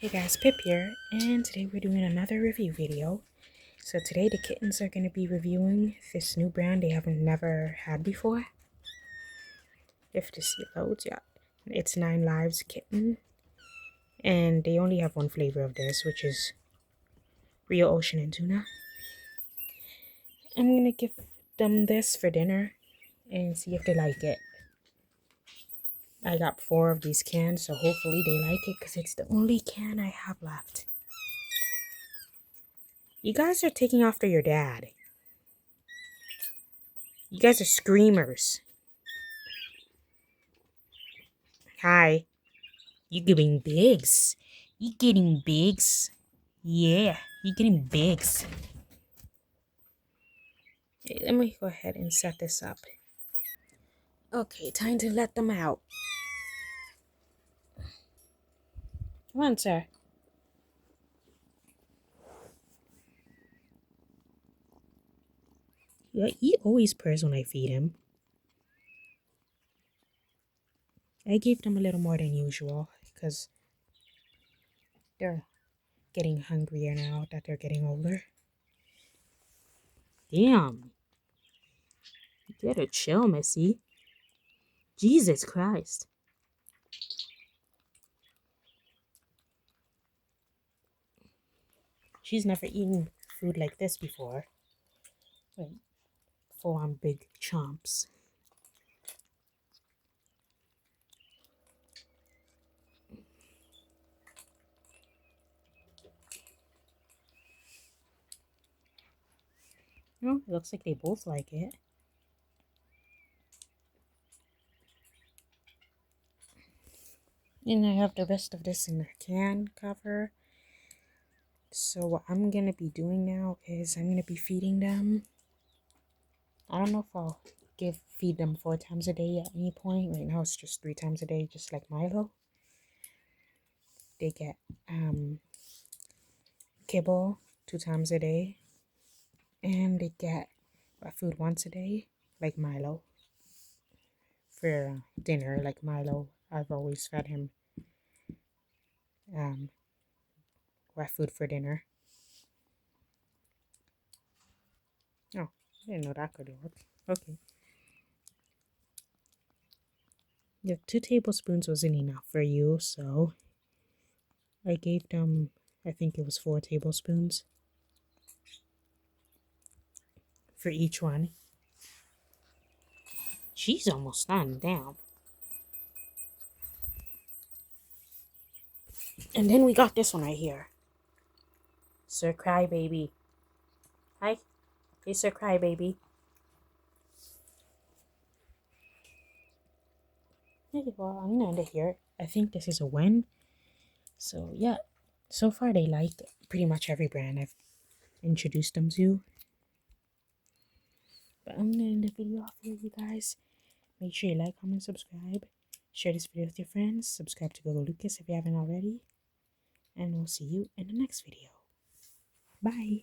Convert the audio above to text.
Hey guys, Pip here, and today we're doing another review video. So today the kittens are going to be reviewing this new brand they haven't never had before. If the see loads, yeah. It's 9Lives Kitten, and they only have one flavor of this, which is real ocean and tuna. I'm going to give them this for dinner and see if they like it. I got 4 of these cans, so hopefully they like it because it's the only can I have left. You guys are taking after your dad. You guys are screamers. Hi. You getting bigs. You getting bigs. Yeah, you getting bigs. Okay, let me go ahead and set this up. Okay, time to let them out. Come on, sir. Yeah, he always purrs when I feed him. I gave them a little more than usual because they're getting hungrier now that they're getting older. Damn. You better chill, Missy. Jesus Christ. She's never eaten food like this before. Like, full-on big chomps. Oh, it looks like they both like it. And I have the rest of this in a can cover. So what I'm going to be doing now is I'm going to be feeding them. I don't know if I'll feed them 4 times a day at any point. Right now it's just 3 times a day, just like Milo. They get kibble 2 times a day. And they get food once a day, like Milo. For dinner, like Milo, I've always fed him wet food for dinner. Oh, I didn't know that could work. Okay. Yeah, 2 tablespoons wasn't enough for you, so I gave them, I think it was 4 tablespoons for each one. She's almost done, damn. And then we got this one right here. Sir Crybaby. Hi. Hey, Sir Crybaby. Okay, well, I'm gonna end it here. I think this is a win. So, yeah. So far, they like pretty much every brand I've introduced them to. But I'm gonna end the video off here, you guys. Make sure you like, comment, subscribe. Share this video with your friends. Subscribe to Gogo Lucas if you haven't already. And we'll see you in the next video. Bye.